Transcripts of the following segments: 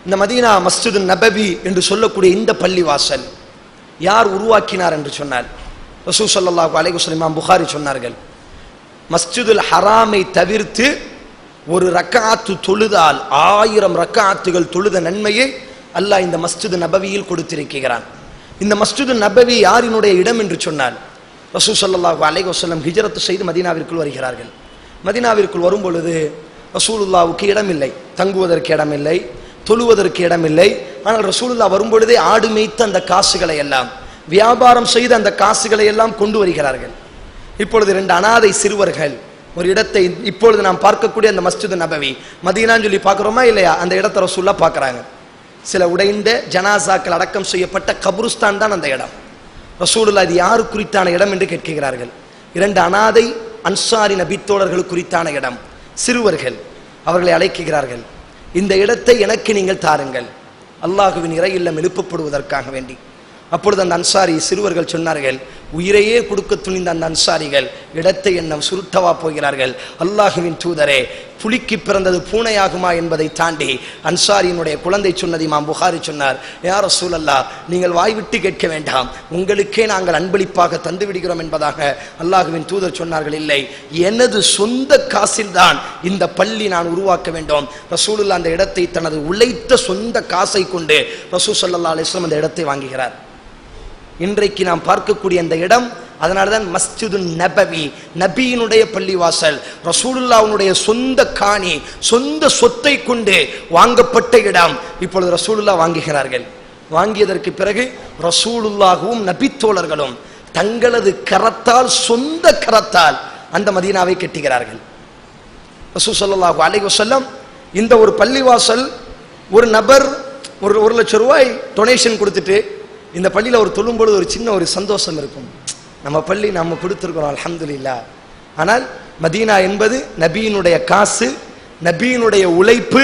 இந்த மதீனா மஸ்ஜிது நபவி என்று சொல்லக்கூடிய இந்த பள்ளிவாசல் யார் உருவாக்கினார் என்று சொன்னால் ரசூல் ஸல்லல்லாஹு அலைஹி வஸல்லம் புகாரி சொன்னார்கள், மஸ்ஜிதுல் ஹராமை தவிர்த்து ஒரு ரக்காத்து தொழுதால் 1000 ரக்காத்துகள் தொழுத நன்மையை அல்லாஹ் இந்த மஸ்ஜிது நபவியில் கொடுத்திருக்கிறான். இந்த மஸ்ஜிது நபவி யாரினுடைய இடம் என்று சொன்னால் ரசூல் ஸல்லல்லாஹு அலைஹி வஸல்லம் ஹிஜ்ரத் செய்து மதீனாவிற்குள் வருகிறார்கள். மதீனாவிற்குள் வரும் பொழுது ரசூலுல்லாவுக்கு இடமில்லை, தங்குவதற்கு இடமில்லை, தொழுவதற்கு இடமில்லை. ஆனால் ரசூலுல்லாஹ் வரும்பொழுதே ஆடு மேய்த்த அந்த காசுகளை எல்லாம், வியாபாரம் செய்த அந்த காசுகளை எல்லாம் கொண்டு வருகிறார்கள். இப்பொழுது 2 அனாதை சிறுவர்கள் ஒரு இடத்தை, இப்பொழுது நாம் பார்க்கக்கூடிய அந்த மஸ்ஜிது நபவி மதீனான்னு சொல்லி பார்க்குறோமா இல்லையா, அந்த இடத்தை ரசூலுல்லாஹ் பார்க்குறாங்க. சில உடைந்த ஜனாசாக்கள் அடக்கம் செய்யப்பட்ட கபுருஸ்தான் தான் அந்த இடம். ரசூலுல்லாஹ் இது யாரு குறித்தான இடம் என்று கேட்கிறார்கள். 2 அனாதை அன்சாரி நபித்தோழர்கள் குறித்தான இடம். சிறுவர்கள் அவர்களை அழைக்கிறார்கள், இந்த இடத்தை எனக்கு நீங்கள் தாருங்கள், அல்லாஹுவின் இறை இல்லம் எழுப்பப்படுவதற்காக வேண்டி. அப்பொழுது அந்த அன்சாரி சிறுவர்கள் சொன்னார்கள், உயிரையே கொடுக்க துணிந்த அந்த அன்சாரிகள் இடத்தை என்ன சுருட்டவா போகிறார்கள், அல்லாஹுவின் தூதரே புலிக்கு பிறந்தது பூனையாகுமா என்பதை தாண்டி அன்சாரியினுடைய குழந்தை சொன்னது இமாம் புகாரி சொன்னார், யா ரசூலல்லாஹ் நீங்கள் வாய்விட்டு கேட்க வேண்டாம், உங்களுக்கே நாங்கள் அன்பளிப்பாக தந்து விடுகிறோம் என்பதாக அல்லாஹுவின் தூதர் சொன்னார்கள். இல்லை, எனது சொந்த காசில்தான் இந்த பள்ளி நான் உருவாக்க வேண்டும். ரசூலுல்லாஹ் அந்த இடத்தை தனது உழைத்த சொந்த காசை கொண்டு ரசூல் ஸல்லல்லாஹு அலைஹி வஸல்லம் அந்த இடத்தை வாங்குகிறார். இன்றைக்கு நாம் பார்க்கக்கூடிய அந்த இடம், அதனால்தான் மஸ்ஜிது நபவி, நபியினுடைய பள்ளிவாசல், ரசூலுல்லாஹ்வுடைய சொந்த காணி, சொந்த சொத்தை கொண்டு வாங்கப்பட்ட இடம். இப்பொழுது ரசூலுல்லாஹ் வாங்குகிறார்கள். வாங்கியதற்கு பிறகு ரசூலுல்லாஹுவும் நபித்தோழர்களும் தங்களது கரத்தால், சொந்த கரத்தால் அந்த மதீனாவை கட்டுகிறார்கள். ரசூல் ஸல்லல்லாஹு அலைஹி வஸல்லம் இந்த ஒரு பள்ளிவாசல், ஒரு நபர் ஒரு 1 லட்சம் ரூபாய் டொனேஷன் கொடுத்துட்டு இந்த பள்ளியில் ஒரு தொழும் பொழுது ஒரு சின்ன ஒரு சந்தோஷம் இருக்கும், நம்ம பள்ளி நம்ம கொடுத்துருக்கிறோம் அல்ஹம்துலில்லாஹ். ஆனால் மதீனா என்பது நபியினுடைய காசு, நபியினுடைய உழைப்பு,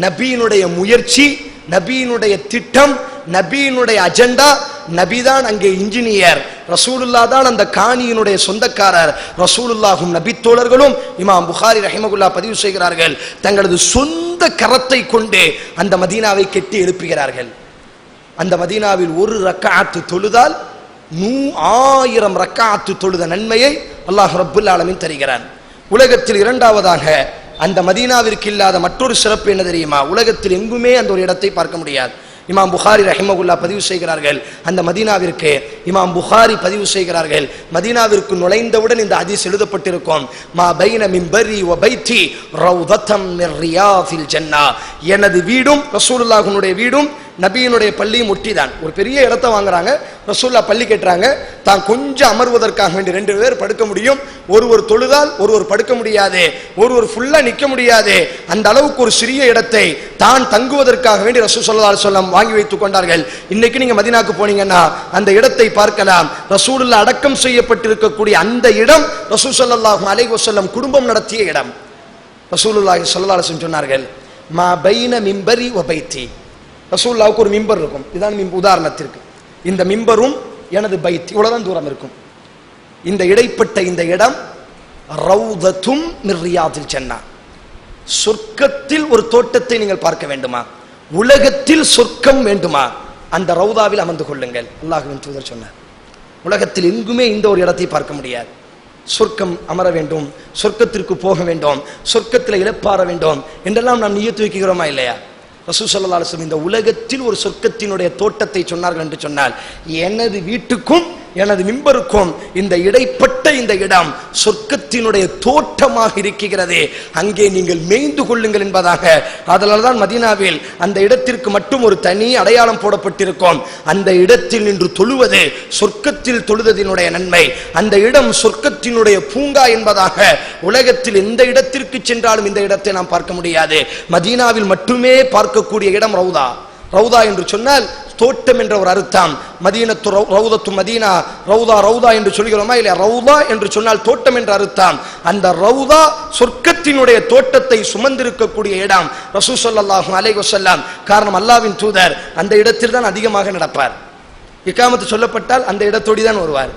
நபியினுடைய முயற்சி, நபியினுடைய திட்டம், நபியினுடைய அஜெண்டா. நபிதான் அங்கே இன்ஜினியர், ரசூலுல்லாஹ் தான் அந்த காணியினுடைய சொந்தக்காரர். ரசூலுல்லாஹும் நபித்தோழர்களும் இமாம் புகாரி ரஹிமகுல்லாஹ் பதிவு செய்கிறார்கள், தங்களது சொந்த கரத்தை கொண்டு அந்த மதீனாவை கட்டி எழுப்புகிறார்கள். அந்த மதீனாவில் ஒரு ரக்காத்து தொழுதால் 1000 ரக்காத்து தொழுத நன்மையை அல்லாஹ் ரப்புல் ஆலமீன் தருகிறான். உலகத்தில் 2வதாக அந்த மதீனாவிற்கு இல்லாத மற்றொரு சிறப்பு என்ன தெரியுமா? உலகத்தில் எங்குமே அந்த ஒரு இடத்தை பார்க்க முடியாது. இமாம் புகாரி ரஹிமகுல்லாஹ் பதிவு செய்கிறார்கள், அந்த மதீனாவிற்கு இமாம் புகாரி பதிவு செய்கிறார்கள், மதீனாவிற்கு நுழைந்தவுடன் இந்த ஹதீஸ் எழுதப்பட்டிருக்கும், மா பைன மிம்பரி வ பைத்தி ரௌதத்தம் மிர் ரியாதில் ஜன்னah. எனது வீடும் ரசூலுல்லாஹ்வுடைய வீடும் நபியினுடைய பள்ளியும் ஒட்டிதான். ஒரு பெரிய இடத்தை வாங்குறாங்க, ரசூலுல்லாஹ் பள்ளி கேட்டுறாங்க, தான் கொஞ்சம் அமர்வதற்காக வேண்டி 2 பேர் படுக்க முடியும், ஒருவர் தொழுதால் ஒருவர் படுக்க முடியாது, ஒருவர் ஃபுல்லா நிற்க முடியாது, அந்த அளவுக்கு ஒரு சிறிய இடத்தை தான் தங்குவதற்காக வேண்டி ரசூல் ஸல்லல்லாஹு அலைஹி வஸல்லம் வாங்கி வைத்துக் கொண்டார்கள். இன்னைக்கு நீங்க மதீனாக்கு போனீங்கன்னா அந்த இடத்தை பார்க்கலாம். ரசூலுல்லாஹ் அடக்கம் செய்யப்பட்டிருக்கக்கூடிய அந்த இடம் ரசூல் ஸல்லல்லாஹு அலைஹி வஸல்லம் குடும்பம் நடத்திய இடம். ரசூலுல்லாஹி ஸல்லல்லாஹு அலைஹி வஸல்லம் சொன்னார்கள், மா பைன மிம்பரி வ பைத்தி. ரசூலுல்லாஹ்வுக்கு ஒரு மிம்பர் இருக்கும், இதான் உதாரணத்திற்கு இந்த மிம்பரும் எனது பைத் இவ்வளவுதான் தூரம் இருக்கும். இந்த இடைப்பட்ட இந்த இடம் ரௌதத்தும் மிர் ரியாதில் ஜன்னah. சொர்க்கத்தில் ஒரு தோட்டத்தை நீங்கள் பார்க்க வேண்டுமா, உலகத்தில் சொர்க்கம் வேண்டுமா, அந்த ரௌதாவில் அமர்ந்து கொள்ளுங்கள். அல்லாஹ்வின் தூதர் சொன்னார், உலகத்தில் எங்குமே இந்த ஒரு இடத்தை பார்க்க முடியாது. சொர்க்கம் அமர வேண்டும், சொர்க்கத்திற்கு போக வேண்டும், சொர்க்கத்தில் இழப்பாற வேண்டும் என்றெல்லாம் நாம் நியத்து வைக்கிறோமா இல்லையா? ரசூல் ஸல்லல்லாஹு அலைஹி வஸல்லம் இந்த உலகத்தில் ஒரு சொர்க்கத்தினுடைய தோட்டத்தை சொன்னார்கள் என்று சொன்னால், எனது வீட்டுக்கும் எனது மிம்பருக்கும் இந்த இடைப்பட்ட இந்த இடம் சொர்க்கத்தினுடைய தோட்டமாக இருக்கிறது, அங்கே நீங்கள் மேய்ந்து கொள்ளுங்கள் என்பதாக. அதனால்தான் மதீனாவில் அந்த இடத்திற்கு மட்டும் ஒரு தனி அடையாளம் போடப்பட்டிருக்கும். அந்த இடத்தில் நின்று தொழுவது சொர்க்கத்தில் தொழுததினுடைய நன்மை, அந்த இடம் சொர்க்கத்தினுடைய பூங்கா என்பதாக. உலகத்தில் எந்த இடத்திற்கு சென்றாலும் இந்த இடத்தை நாம் பார்க்க முடியாது, மதீனாவில் மட்டுமே பார்க்கக்கூடிய இடம் ரௌதா. ரௌதா என்று சொன்னால் தோட்டம் என்ற ஒரு அர்த்தம். மதீனத்து ரௌதத்து மதீனா, ரௌதா ரௌதா என்று சொல்கிறோமா இல்லையா? ரௌதா என்று சொன்னால் தோட்டம் என்ற அர்த்தம். அந்த ரௌதா சொர்க்கத்தினுடைய தோட்டத்தை சுமந்திருக்கக்கூடிய இடம் ரசூல் ஸல்லல்லாஹு அலைஹி வஸல்லம். காரணம், அல்லாஹ்வின் தூதர் அந்த இடத்தில் தான் அதிகமாக நடப்பார். இகாமத்து சொல்லப்பட்டால் அந்த இடத்தோடி தான் வருவார்,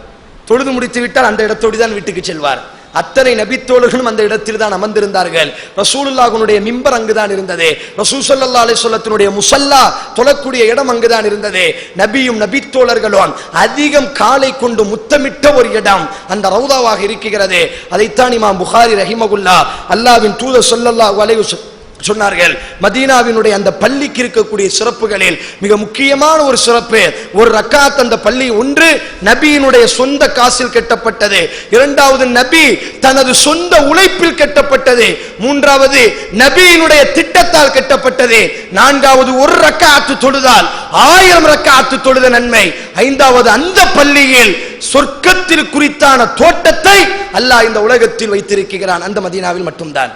தொழுது முடித்து விட்டால் அந்த இடத்தோடி தான் வீட்டுக்கு செல்வார். அத்தனை நபித்தோழர்களும் அந்த இடத்தில் தான் அமர்ந்திருந்தார்கள். ரசூலுல்லாஹ்வுடைய மிம்பர் அங்குதான் இருந்தது. ரசூல் ஸல்லல்லாஹு அலைஹி வஸல்லத்தினுடைய முஸல்லா தொழக்கூடிய இடம் அங்குதான் இருந்தது. நபியும் நபித்தோழர்களும் அதிகம் காலை கொண்டு முத்தமிட்ட ஒரு இடம் அந்த ரவுதாவாக இருக்கிறது. அதைத்தான் இமாம் புகாரி ரஹிமகுல்லா அல்லாஹ்வின் தூதர் ஸல்லல்லாஹு அலைஹி வஸல்லம் சொன்னார்கள். மதீனாவினுடைய அந்த பள்ளிக்கு இருக்கக்கூடிய சிறப்புகளில் மிக முக்கியமான ஒரு சிறப்பு, ஒரு ரக்காத் அந்த பள்ளி ஒன்று நபியினுடைய சொந்த காசில் கட்டப்பட்டது, இரண்டாவது நபி தனது சொந்த உழைப்பில் கட்டப்பட்டது, மூன்றாவது நபியினுடைய திட்டத்தால் கட்டப்பட்டது, நான்காவது ஒரு ரக்காத்து தொழுதால் 1000 ரக்காத்து தொழுத நன்மை, ஐந்தாவது அந்த பள்ளியில் சொர்க்கத்தில் குறித்தான தோட்டத்தை அல்லாஹ் இந்த உலகத்தில் வைத்திருக்கிறான். அந்த மதீனாவில் மட்டும்தான்.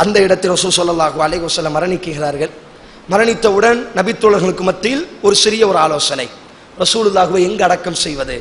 அந்த இடத்தில் ரசூல் ஸல்லல்லாஹு அலைஹி வஸல்லம் மரணிக்கிறார்கள். மரணித்தவுடன் நபித்தோழர்களுக்கு மத்தியில் ஒரு சிறிய ஒரு ஆலோசனை, ரசூலுல்லாஹ்வை எங்கு அடக்கம் செய்வது?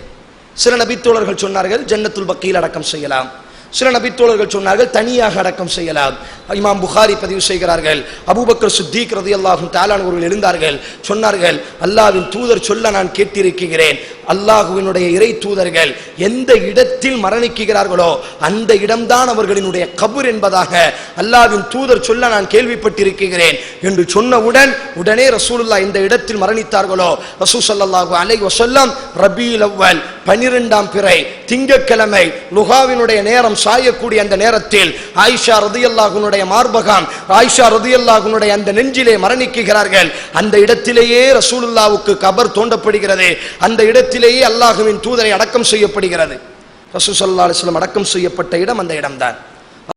சில நபித்தோழர்கள் சொன்னார்கள் ஜன்னத்துல் பக்கீல் அடக்கம் செய்யலாம். சில நபித்தோழர்கள் சொன்னார்கள் தனியாக அடக்கம் செய்யலாம். இமாம் புகாரி பதிவு செய்கிறார்கள், அபூபக்கர் சித்தீக் ரலியல்லாஹு தஆலா அவர்கள் எழுந்தார்கள், சொன்னார்கள் அல்லாஹ்வின் தூதர் சொல்ல நான் கேட்டிருக்கிறேன், அல்லாஹ்வினுடைய இறை தூதர்கள் எந்த இடத்தில் மரணிக்கிறார்களோ அந்த இடம்தான் அவர்களினுடைய கபர் என்பதாக அல்லாஹ்வின் தூதர் சொல்ல நான் கேள்விப்பட்டிருக்கிறேன் என்று சொன்னவுடன் உடனே ரசூலுல்லாஹ் இந்த இடத்தில் மரணித்தார்களோ ரசூல் ஸல்லல்லாஹு அலைஹி வஸல்லம் ரபீல் அவ்வல் 12ஆம் பிறை திங்கட்கிழமை லுகாவினுடைய நேரம் சாயக்கூடிய அந்த நேரத்தில் ஆயிஷா ரலியல்லாஹுனுடைய மார்பகம், ஆயிஷா ரலியல்லாஹுனுடைய அந்த நெஞ்சிலே மரணிக்கிறார்கள். அந்த இடத்திலேயே ரசூலுல்லாஹ்வுக்கு கபர் தோண்டப்படுகிறது. அந்த இடத்திலேயே அல்லாஹ்வின் தூதரை அடக்கம் செய்யப்படுகிறது. ரசூல் ஸல்லல்லாஹு அலைஹி வஸல்லம் அடக்கம் செய்யப்பட்ட இடம் அந்த இடம்தான்.